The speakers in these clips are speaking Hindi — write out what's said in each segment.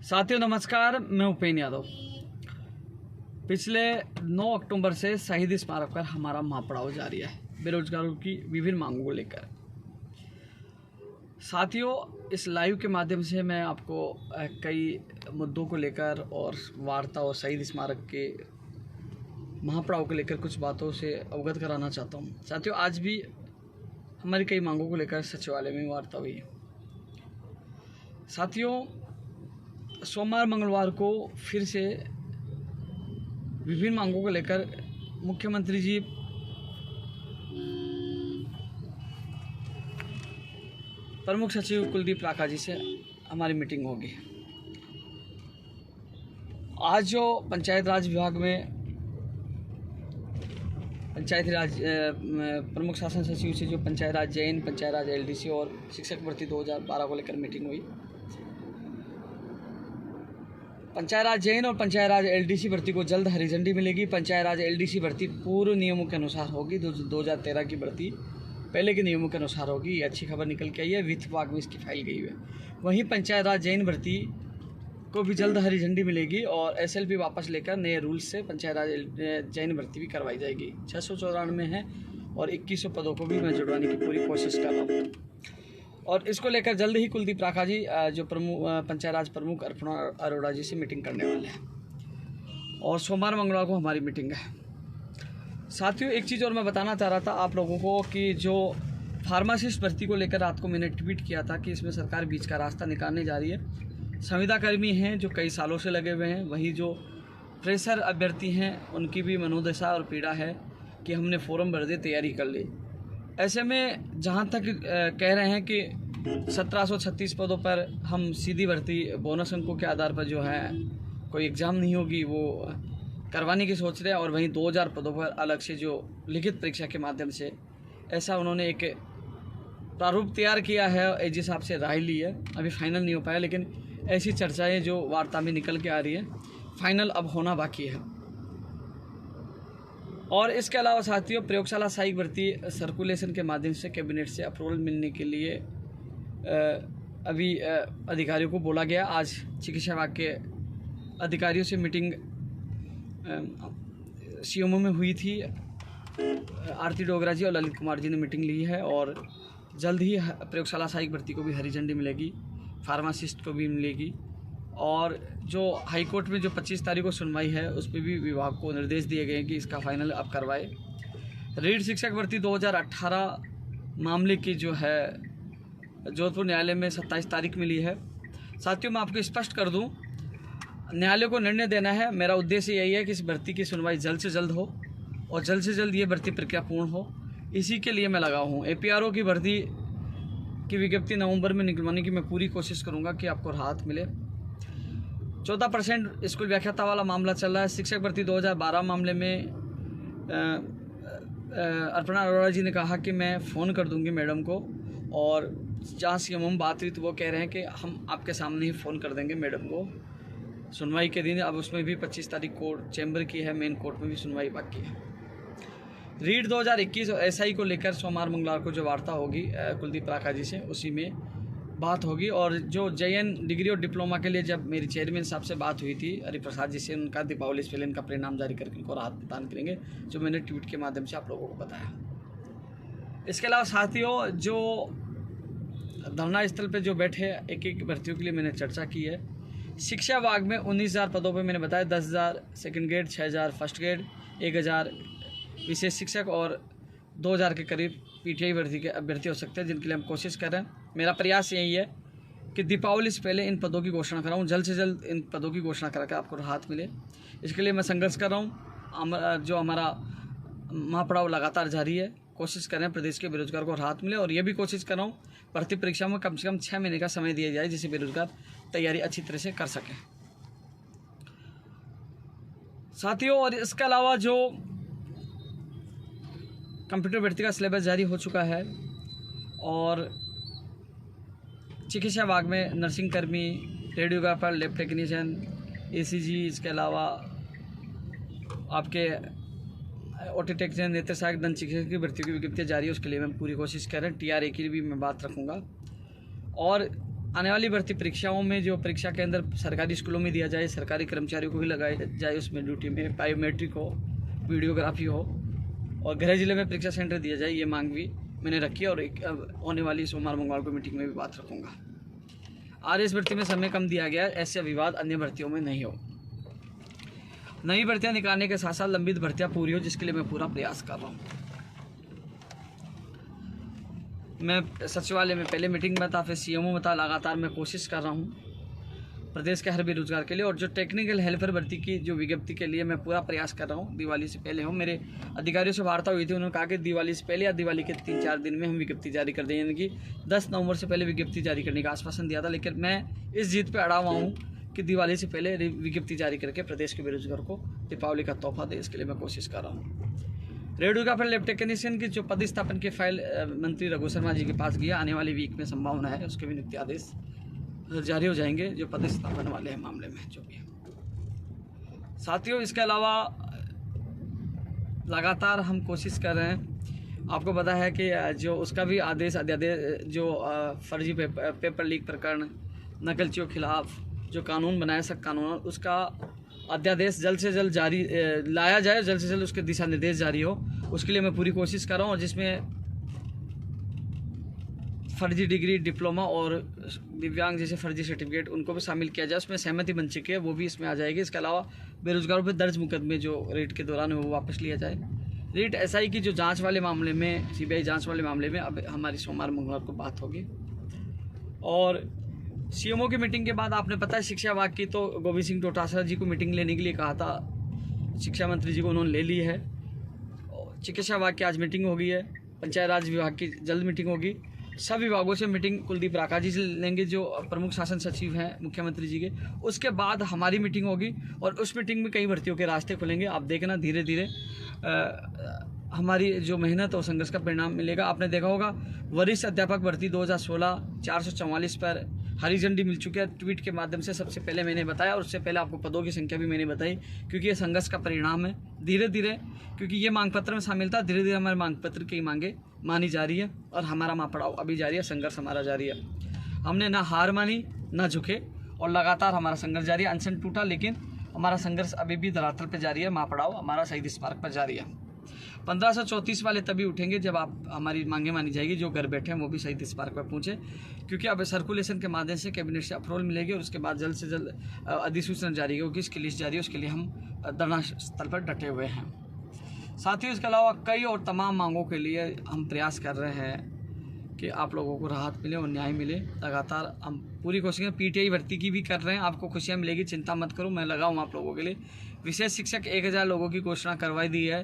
साथियों नमस्कार, मैं उपेन यादव। पिछले 9 अक्टूबर से शहीद स्मारक पर हमारा महापड़ाव जारी है बेरोजगारों की विभिन्न मांगों को लेकर। साथियों, इस लाइव के माध्यम से मैं आपको कई मुद्दों को लेकर और वार्ता और शहीद स्मारक के महापड़ाव को लेकर कुछ बातों से अवगत कराना चाहता हूं। साथियों, आज भी हमारी कई मांगों को लेकर सचिवालय में वार्ता हुई है। साथियों, सोमवार मंगलवार को फिर से विभिन्न मांगों को लेकर मुख्यमंत्री जी प्रमुख सचिव कुलदीप राका जी से हमारी मीटिंग होगी। आज जो पंचायत राज विभाग में पंचायती राज प्रमुख शासन सचिव से जो पंचायत राज जैन, पंचायत राज एलडीसी और शिक्षक भर्ती 2012 को लेकर मीटिंग हुई। पंचायत राज जैन और पंचायत राज एलडीसी भर्ती को जल्द हरी झंडी मिलेगी। पंचायत राज एलडीसी भर्ती पूर्व नियमों के अनुसार होगी। 2013 की भर्ती पहले के नियमों के अनुसार होगी। ये अच्छी खबर निकल के आई है, वित्त विभाग में इसकी फाइल गई है। वहीं पंचायत राज जैन भर्ती को भी जल्द हरी झंडी मिलेगी और एसएलपी वापस लेकर नए रूल्स से पंचायत राज जैन भर्ती भी करवाई जाएगी। 694 है और 2100 पदों को भी मैं जुड़वाने की पूरी कोशिश कर रहा हूँ। और इसको लेकर जल्द ही कुलदीप राका जी जो पंचायत राज प्रमुख अर्पणा अरोड़ा जी से मीटिंग करने वाले हैं और सोमवार मंगलवार को हमारी मीटिंग है। साथियों, एक चीज़ और मैं बताना चाह रहा था आप लोगों को कि जो फार्मासिस्ट भर्ती को लेकर रात को मैंने ट्वीट किया था कि इसमें सरकार बीच का रास्ता निकालने जा रही है। संविदा कर्मी हैं जो कई सालों से लगे हुए हैं, वही जो फ्रेशर अभ्यर्थी हैं उनकी भी मनोदशा और पीड़ा है कि हमने फॉर्म भर दिए, तैयारी कर ली। ऐसे में जहाँ तक कह रहे हैं कि 1736 पदों पर हम सीधी भर्ती बोनस अंकों के आधार पर जो है कोई एग्ज़ाम नहीं होगी वो करवाने की सोच रहे हैं, और वहीं 2000 पदों पर अलग से जो लिखित परीक्षा के माध्यम से ऐसा उन्होंने एक प्रारूप तैयार किया है। एजी साहब से राय ली है, अभी फाइनल नहीं हो पाया, लेकिन ऐसी चर्चाएं जो वार्ता में निकल के आ रही है फाइनल अब होना बाकी है। और इसके अलावा साथियों, प्रयोगशाला सहायक भर्ती सर्कुलेशन के माध्यम से कैबिनेट से अप्रूवल मिलने के लिए अभी अधिकारियों को बोला गया। आज चिकित्सा विभाग के अधिकारियों से मीटिंग सीएमओ में हुई थी। आरती डोगरा जी और ललित कुमार जी ने मीटिंग ली है और जल्द ही प्रयोगशाला सहायक भर्ती को भी हरी झंडी मिलेगी, फार्मासिस्ट को भी मिलेगी। और जो हाईकोर्ट में जो 25 तारीख को सुनवाई है उस पर भी विभाग को निर्देश दिए गए हैं कि इसका फाइनल अब करवाए। रीड शिक्षक भर्ती 2018 मामले की जो है जोधपुर न्यायालय में 27 तारीख मिली है। साथियों, मैं आपको स्पष्ट कर दूं, न्यायालय को निर्णय देना है। मेरा उद्देश्य यही है कि इस भर्ती की सुनवाई जल्द से जल्द हो और जल्द से जल्द ये भर्ती प्रक्रिया पूर्ण हो। इसी के लिए मैं लगा हूँ। एपीआरओ की भर्ती की विज्ञप्ति नवंबर में निकलवाने की मैं पूरी कोशिश करूँगा कि आपको राहत मिले। 14% स्कूल व्याख्याता वाला मामला चल रहा है। शिक्षक भर्ती 2012 मामले में अर्पणा अरोड़ा जी ने कहा कि मैं फ़ोन कर दूंगी मैडम को, और जहाँ सीएमओ में बात हुई तो वो कह रहे हैं कि हम आपके सामने ही फ़ोन कर देंगे मैडम को सुनवाई के दिन। अब उसमें भी 25 तारीख कोर्ट चैम्बर की है, मेन कोर्ट में भी सुनवाई बाकी है। रीड 2021 और एसआई को लेकर सोमवार मंगलवार को जो वार्ता होगी कुलदीप राका जी से, उसी में बात होगी। और जो जेएन डिग्री और डिप्लोमा के लिए जब मेरी चेयरमैन साहब से बात हुई थी हरिप्रसाद जी से, उनका दीपावली से पहले इनका परिणाम जारी करके उनको राहत प्रदान करेंगे, जो मैंने ट्वीट के माध्यम से आप लोगों को बताया। इसके अलावा साथियों, जो धरना स्थल पर जो बैठे एक एक भर्तियों के लिए मैंने चर्चा की है। शिक्षा विभाग में 19,000 पदों पर मैंने बताया 10,000 सेकेंड ग्रेड, 6,000 फर्स्ट ग्रेड, 1,000 विशेष शिक्षक और 2,000 के करीब पीटीआई भर्ती के अभ्यर्थी हो सकते हैं, जिनके लिए हम कोशिश कर रहे हैं। मेरा प्रयास यही है कि दीपावली से पहले इन पदों की घोषणा कराऊँ, जल्द से जल्द इन पदों की घोषणा करा कर आपको राहत मिले। इसके लिए मैं संघर्ष कर रहा हूँ। जो हमारा महापड़ाव लगातार जारी है, कोशिश कर रहे हैं प्रदेश के बेरोजगार को राहत मिले, और ये भी कोशिश कर रहा हूँ भर्ती परीक्षा में कम से कम 6 महीने का समय दिया जाए, जिससे बेरोजगार तैयारी अच्छी तरह से कर सकें। साथियों, और इसके अलावा जो कंप्यूटर भर्ती का सिलेबस जारी हो चुका है और चिकित्सा विभाग में नर्सिंग कर्मी, रेडियोग्राफर, लैब टेक्नीशियन, एसीजी, इसके अलावा आपके ऑटो टेक्निशियन, नेत्र सहायक, दंत चिकित्सक की भर्तियों की विज्ञप्तियाँ जारी है, उसके लिए मैं पूरी कोशिश कर रहे हैं। TRA की भी मैं बात रखूँगा। और आने वाली भर्ती परीक्षाओं में जो परीक्षा के अंदर सरकारी स्कूलों में दिया जाए, सरकारी कर्मचारियों को भी लगाया जाए उसमें ड्यूटी में, बायोमेट्रिक हो, वीडियोग्राफी हो, और गृह जिले में परीक्षा सेंटर दिया जाए, ये मांग भी मैंने रखी है। और एक होने वाली सोमवार मंगलवार को मीटिंग में भी बात रखूँगा। RS भर्ती में समय कम दिया गया है, ऐसे विवाद अन्य भर्तियों में नहीं हो। नई भर्तियाँ निकालने के साथ साथ लंबित भर्तियाँ पूरी हो, जिसके लिए मैं पूरा प्रयास कर रहा हूँ। मैं सचिवालय में पहले मीटिंग में था, फिर CMO में था। लगातार मैं कोशिश कर रहा हूँ प्रदेश के हर बेरोजगार के लिए। और जो टेक्निकल हेल्पर भर्ती की जो विज्ञप्ति के लिए मैं पूरा प्रयास कर रहा हूँ, दिवाली से पहले हो। मेरे अधिकारियों से वार्ता हुई थी, उन्होंने कहा कि दिवाली से पहले या दिवाली के 3-4 दिन में हम विज्ञप्ति जारी कर दें, यानी कि 10 नवंबर से पहले विज्ञप्ति जारी करने का आश्वासन दिया था। लेकिन मैं इस जीत पर अड़ा हुआ हूँ कि दिवाली से पहले विज्ञप्ति जारी करके प्रदेश के बेरोजगार को दीपावली का तोहफा दे, इसके लिए मैं कोशिश कर रहा हूँ। रेडियोग्राफर लैब टेक्नीशियन की जो पदस्थापन की फाइल मंत्री रघु शर्मा जी के पास गया, आने वाली वीक में संभावना है उसके भी नियुक्ति आदेश जारी हो जाएंगे जो पदस्थापन वाले हैं मामले में जो भी है। साथियों, इसके अलावा लगातार हम कोशिश कर रहे हैं, आपको पता है कि जो उसका भी आदेश अध्यादेश जो फर्जी पेपर लीक प्रकरण, नकलचियों के खिलाफ जो कानून बनाया सख्त कानून, उसका अध्यादेश जल्द से जल्द जारी लाया जाए, जल्द से जल्द उसके दिशा निर्देश जारी हो, उसके लिए मैं पूरी कोशिश कर रहा हूँ। और जिसमें फर्जी डिग्री, डिप्लोमा और दिव्यांग जैसे फर्जी सर्टिफिकेट उनको भी शामिल किया जाए, उसमें सहमति बन चुकी है, वो भी इसमें आ जाएगी। इसके अलावा बेरोजगारों पर दर्ज मुकदमे जो रेट के दौरान है वो वापस लिया जाए। रेट SI की जो जाँच वाले मामले में, CBI जाँच वाले मामले में अब हमारी सोमवार मंगलवार को बात होगी। और CMO की मीटिंग के बाद आपने पता है शिक्षा विभाग की, तो गोविंद सिंह डोटासरा जी को मीटिंग लेने के लिए कहा था, शिक्षा मंत्री जी को उन्होंने ले ली है। चिकित्सा विभाग की आज मीटिंग हो गई है, पंचायत राज विभाग की जल्द मीटिंग होगी। सब विभागों से मीटिंग कुलदीप राका जी से लेंगे जो प्रमुख शासन सचिव हैं मुख्यमंत्री जी के। उसके बाद हमारी मीटिंग होगी और उस मीटिंग में कई भर्तियों के रास्ते खुलेंगे। आप देखना धीरे धीरे हमारी जो मेहनत और संघर्ष का परिणाम मिलेगा। आपने देखा होगा वरिष्ठ अध्यापक भर्ती 2016 444 पर हरी झंडी मिल चुकी है। ट्वीट के माध्यम से सबसे पहले मैंने बताया और उससे पहले आपको पदों की संख्या भी मैंने बताई, क्योंकि ये संघर्ष का परिणाम है। धीरे धीरे, क्योंकि ये मांग पत्र में शामिल था, धीरे धीरे हमारे मांग पत्र की मांगे मानी जा रही है और हमारा माँ पड़ाव अभी जारी है, संघर्ष हमारा जारी है। हमने ना हार मानी ना झुके और लगातार हमारा संघर्ष जारी है। अनशन टूटा लेकिन हमारा संघर्ष अभी भी धरातल पर जारी है। माँ पड़ाव हमारा शहीद स्मारक पर जारी है। 1534 वाले तभी उठेंगे जब आप हमारी मांगे मानी जाएगी। जो घर बैठे हैं वो भी शहीद स्मारक पर पहुँचे, क्योंकि अब सर्कुलेशन के माध्यम से कैबिनेट से अप्रूवल मिलेगी और उसके बाद जल्द से जल्द अधिसूचना जारी होगी, इसकी लिस्ट जारी है। उसके लिए हम धरना स्थल पर डटे हुए हैं। साथियों, इसके अलावा कई और तमाम मांगों के लिए हम प्रयास कर रहे हैं कि आप लोगों को राहत मिले और न्याय मिले। लगातार हम पूरी कोशिश PTI भर्ती की भी कर रहे हैं। आपको खुशियाँ मिलेगी, चिंता मत करो, मैं लगा हूँ आप लोगों के लिए। विशेष शिक्षक 1000 लोगों की घोषणा करवा दी है,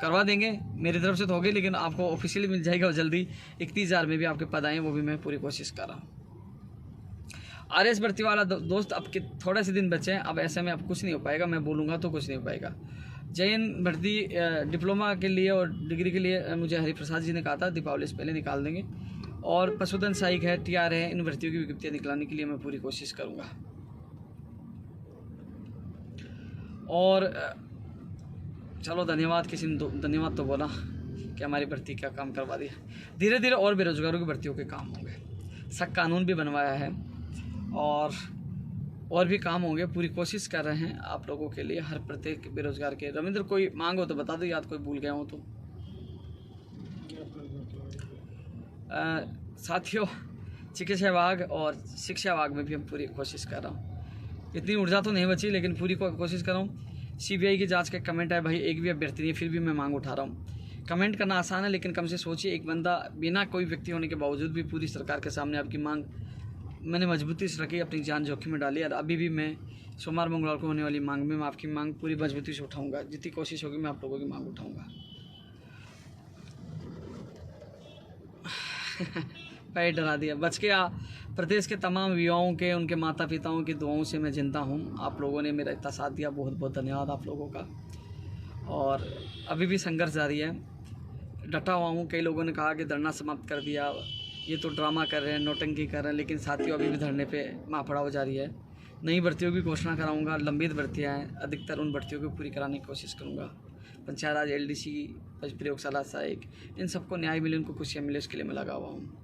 करवा देंगे, मेरी तरफ से तो होगी, लेकिन आपको ऑफिशियली मिल जाएगा और जल्दी 31,000 में भी आपके पद आए, वो भी मैं पूरी कोशिश कर रहा हूँ। RS भर्ती वाला दोस्त, अब के थोड़े से दिन बचे हैं, अब ऐसे में अब कुछ नहीं हो पाएगा, मैं बोलूँगा तो कुछ नहीं हो पाएगा। जैन भर्ती डिप्लोमा के लिए और डिग्री के लिए मुझे हरिप्रसाद जी ने कहा था दीपावली से पहले निकाल देंगे। और पशुधन सहायक है, TR है, इन भर्तियों की विज्ञप्तियाँ निकलाने के लिए मैं पूरी कोशिश करूँगा। और चलो धन्यवाद, किसी ने धन्यवाद तो बोला कि हमारी भर्ती क्या काम करवा दिया। धीरे धीरे और बेरोजगारों की भर्तियों के काम होंगे। सख्त कानून भी बनवाया है और भी काम होंगे। पूरी कोशिश कर रहे हैं आप लोगों के लिए, हर प्रत्येक बेरोजगार के। रविंद्र, कोई मांग हो तो बता दो, याद कोई भूल गया हो तो। साथियों, चिकित्सा विभाग और शिक्षा विभाग में भी हम पूरी कोशिश कर रहा हूँ। इतनी ऊर्जा तो नहीं बची, लेकिन पूरी कोशिश कर रहा हूँ। CBI की जांच के कमेंट है, भाई एक भी अभ्यर्थी नहीं, फिर भी मैं मांग उठा रहा हूँ। कमेंट करना आसान है, लेकिन कम से सोचिए, एक बंदा बिना कोई व्यक्ति होने के बावजूद भी पूरी सरकार के सामने आपकी मांग मैंने मजबूती से रखी, अपनी जान जोखिम में डाली। और अभी भी मैं सोमवार मंगलवार को होने वाली मांग में मैं आपकी मांग पूरी मजबूती से उठाऊँगा। जितनी कोशिश होगी मैं आप लोगों की मांग उठाऊँगा। पैर डरा दिया, बच के प्रदेश के तमाम युवाओं के, उनके माता पिताओं की दुआओं से मैं जिंदा हूँ। आप लोगों ने मेरा इतना साथ दिया, बहुत बहुत धन्यवाद आप लोगों का। और अभी भी संघर्ष जारी है, डटा हुआ हूँ। कई लोगों ने कहा कि धरना समाप्त कर दिया, ये तो ड्रामा कर रहे हैं, नौटंकी कर रहे हैं, लेकिन साथियों अभी भी धरने पे माँ पड़ाव जारी है। नई भर्तियों की घोषणा कराऊँगा, लंबित भर्तियाँ हैं, अधिकतर उन भर्तियों को पूरी कराने की कोशिश करूँगा। पंचायत राज LDC प्रयोगशाला सहायक, इन सबको न्याय मिले, उनको खुशियाँ मिले, उसके लिए मैं लगा हुआ हूँ।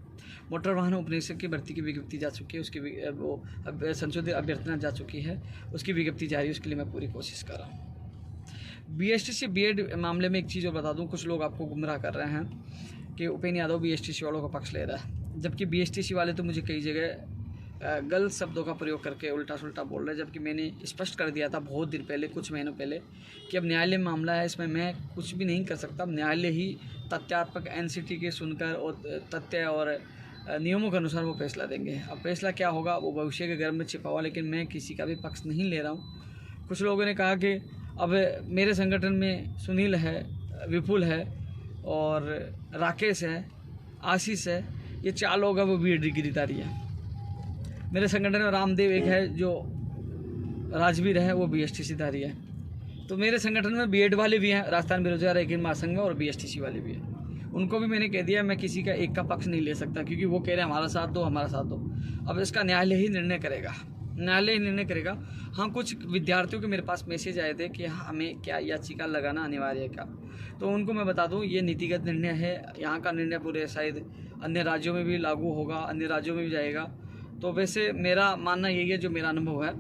मोटर वाहन उपनिरीक्षक की भर्ती की विज्ञप्ति जा चुकी है, उसकी वो अब संशोधित अभ्यर्थना जा चुकी है, उसकी विज्ञप्ति जारी है, उसके लिए मैं पूरी कोशिश कर रहा हूँ। BSTC BEd मामले में एक चीज़ और बता दूँ, कुछ लोग आपको गुमराह कर रहे हैं कि उपेंद्र यादव BSTC वालों का पक्ष ले रहा है, जबकि BSTC वाले तो मुझे कई जगह गलत शब्दों का प्रयोग करके उल्टा सुल्टा बोल रहे हैं, जबकि मैंने स्पष्ट कर दिया था बहुत दिन पहले, कुछ महीनों पहले, कि अब न्यायालय में मामला है, इसमें मैं कुछ भी नहीं कर सकता। अब न्यायालय ही तथ्यात्मक NCT के सुनकर और तथ्य और नियमों के अनुसार वो फैसला देंगे। अब फैसला क्या होगा वो भविष्य के गर्भ में छिपा हुआ, लेकिन मैं किसी का भी पक्ष नहीं ले रहा हूँ। कुछ लोगों ने कहा कि अब मेरे संगठन में सुनील है, विपुल है और राकेश है, आशीष है, ये 4 लोग हैं वो BEd डिग्रीधारी है। मेरे संगठन में रामदेव एक है जो राजवीर है, वो BSTC धारी है। तो मेरे संगठन में BEd वाले भी हैं, राजस्थान बेरोजगार एकीकरण महासंघ में, और BSTC वाले भी हैं। उनको भी मैंने कह दिया मैं किसी का एक का पक्ष नहीं ले सकता, क्योंकि वो कह रहे हैं हमारा साथ दो, हमारा साथ दो। अब इसका न्यायालय ही निर्णय करेगा, न्यायालय ही निर्णय करेगा। हाँ, कुछ विद्यार्थियों के मेरे पास मैसेज आए थे कि हमें क्या याचिका लगाना अनिवार्य है क्या, तो उनको मैं बता दूं ये नीतिगत निर्णय है, यहाँ का निर्णय पूरे शायद अन्य राज्यों में भी लागू होगा, अन्य राज्यों में भी जाएगा। तो वैसे मेरा मानना यही है, जो मेरा अनुभव है,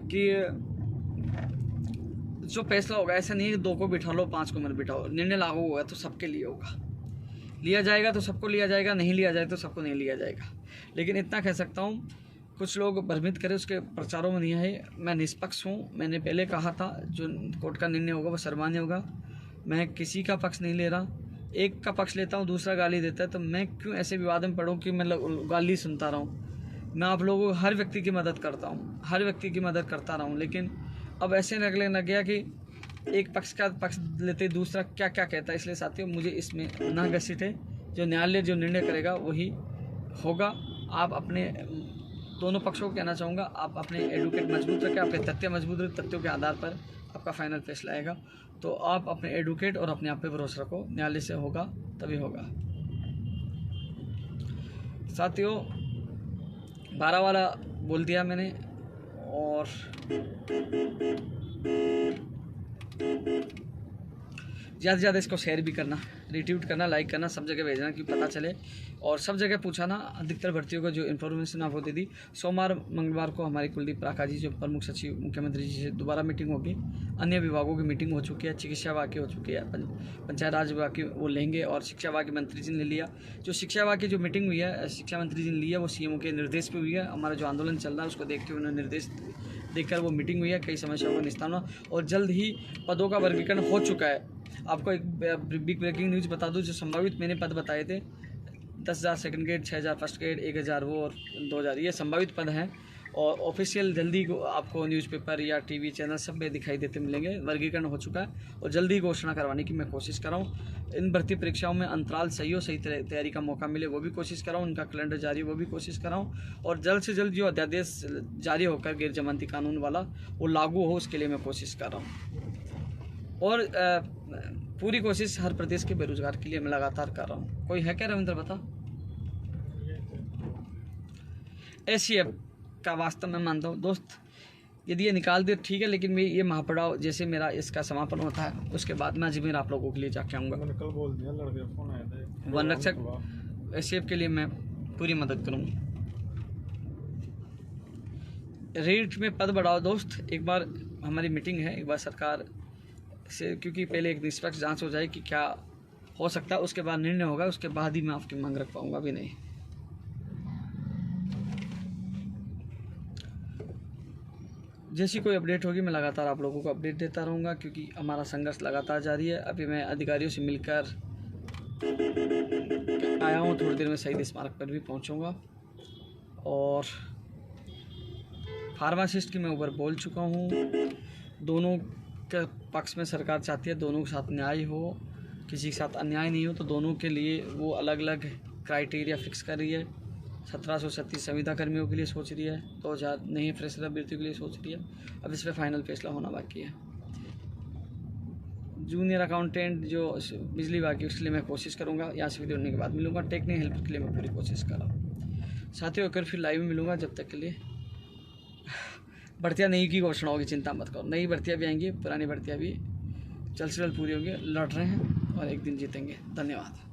कि जो फैसला होगा ऐसा नहीं है 2 को बिठा लो 5 को मत बिठाओ, निर्णय लागू होगा तो सबके लिए होगा, लिया जाएगा तो सबको लिया जाएगा, नहीं लिया जाए तो सबको नहीं लिया जाएगा। लेकिन इतना कह सकता हूँ, कुछ लोग भ्रमित करें उसके प्रचारों में नहीं आए, मैं निष्पक्ष हूँ। मैंने पहले कहा था जो कोर्ट का निर्णय होगा वो सर्वमान्य होगा, मैं किसी का पक्ष नहीं ले रहा। एक का पक्ष लेता हूँ, दूसरा गाली देता है, तो मैं क्यों ऐसे विवाद में पढ़ूँ कि मैं गाली सुनता रहूँ। मैं आप लोगों को हर व्यक्ति की मदद करता हूँ, हर व्यक्ति की मदद करता रहा हूँ, लेकिन अब ऐसे लगने लग गया कि एक पक्ष का पक्ष लेते दूसरा क्या क्या कहता है। इसलिए साथियों मुझे इसमें ना घसीटे, जो न्यायालय जो निर्णय करेगा वही होगा। आप अपने दोनों पक्षों को कहना चाहूँगा, आप अपने एडवोकेट मजबूत रखें, आपके तथ्य मजबूत रखें, तथ्यों के आधार पर आपका फाइनल फैसला आएगा। तो आप अपने एडवोकेट और अपने आप पे भरोसा रखो, न्यायालय से होगा तभी होगा। साथियों 12 वाला बोल दिया मैंने, और ज़्यादा से ज़्यादा इसको शेयर भी करना, रिट्वीट करना, लाइक करना, सब जगह भेजना कि पता चले, और सब जगह पूछाना। अधिकतर भर्तियों को जो इन्फॉर्मेशन आपको दे दी। सोमवार मंगलवार को हमारी कुलदीप प्राका जी जो प्रमुख सचिव मुख्यमंत्री जी से दोबारा मीटिंग होगी। अन्य विभागों की मीटिंग हो चुकी है, चिकित्सा विभाग की हो चुकी है, पंचायत राज विभाग की वो लेंगे, और शिक्षा विभाग के मंत्री जी ने लिया। जो शिक्षा विभाग की जो मीटिंग हुई है, शिक्षा मंत्री जी ने लिया, वो CMO के निर्देश पर हुई है। हमारा जो आंदोलन चल रहा है उसको देखते हुए उन्होंने निर्देश देकर वो मीटिंग हुई है, कई समस्याओं का निस्तारण, और जल्द ही पदों का वर्गीकरण हो चुका है। आपको एक बिग ब्रेकिंग न्यूज़ बता दूं, जो संभावित मैंने पद बताए थे 10,000 सेकंड ग्रेड, 6,000 फर्स्ट ग्रेड, 1,000 वो और 2,000 ये संभावित पद हैं, और ऑफिशियल जल्दी को आपको न्यूज़पेपर या TV चैनल सब में दिखाई देते मिलेंगे। वर्गीकरण हो चुका है और जल्दी घोषणा करवाने की मैं कोशिश कर रहा हूँ। इन भर्ती परीक्षाओं में अंतराल सही हो, सही तैयारी का मौका मिले वो भी कोशिश कर रहा हूँ, उनका कैलेंडर जारी वो भी कोशिश कर रहा हूँ, और जल्द से जल्द जो अध्यादेश जारी होकर गैर जमानती कानून वाला वो लागू हो उसके लिए मैं कोशिश कर रहा हूँ। और पूरी कोशिश हर प्रदेश के बेरोजगार के लिए मैं लगातार कर रहा हूँ। कोई है क्या रविंद्र बता? SCF का वास्तव में मानता हूँ दोस्त, यदि ये निकाल दे ठीक है, लेकिन मैं ये महापड़ाव जैसे मेरा इसका समापन होता है उसके बाद मैं अजमेर आप लोगों के लिए जाके आऊँगा। वन रक्षक SCF के लिए मैं पूरी मदद करूँगा। रेट में पद बढ़ाओ दोस्त, एक बार हमारी मीटिंग है, एक बार सरकार से, क्योंकि पहले एक निष्पक्ष जांच हो जाए कि क्या हो सकता है, उसके बाद निर्णय होगा, उसके बाद ही मैं आपकी मांग रख पाऊँगा, अभी नहीं। जैसी कोई अपडेट होगी मैं लगातार आप लोगों को अपडेट देता रहूँगा, क्योंकि हमारा संघर्ष लगातार जारी है। अभी मैं अधिकारियों से मिलकर आया हूँ, थोड़ी देर में शहीद स्मारक पर भी पहुँचूँगा, और फार्मासिस्ट की मैं ऊपर बोल चुका हूँ। दोनों के पक्ष में सरकार चाहती है दोनों के साथ न्याय हो, किसी के साथ अन्याय नहीं हो, तो दोनों के लिए वो अलग अलग क्राइटेरिया फिक्स कर रही है। 1737 संविदा कर्मियों के लिए सोच रही है, 2000 नई फ्रेशर अभ्यर्थियों के लिए सोच रही है। अब इस पर फाइनल फैसला होना बाकी है। जूनियर अकाउंटेंट जो बिजली विभाग की, उसके लिए मैं कोशिश करूँगा। यहाँ से वीडियो होने के बाद मिलूँगा। टेक्निकल हेल्प के लिए मैं पूरी कोशिश कर रहा हूँ। साथियों अगर फिर लाइव में मिलूँगा, जब तक के लिए भर्तियाँ नई की घोषणा होगी, चिंता मत करो, नई भर्तियाँ भी आएंगी, पुरानी भर्तियाँ भी जल्द से जल्द पूरी होगी। लड़ रहे हैं और एक दिन जीतेंगे। धन्यवाद।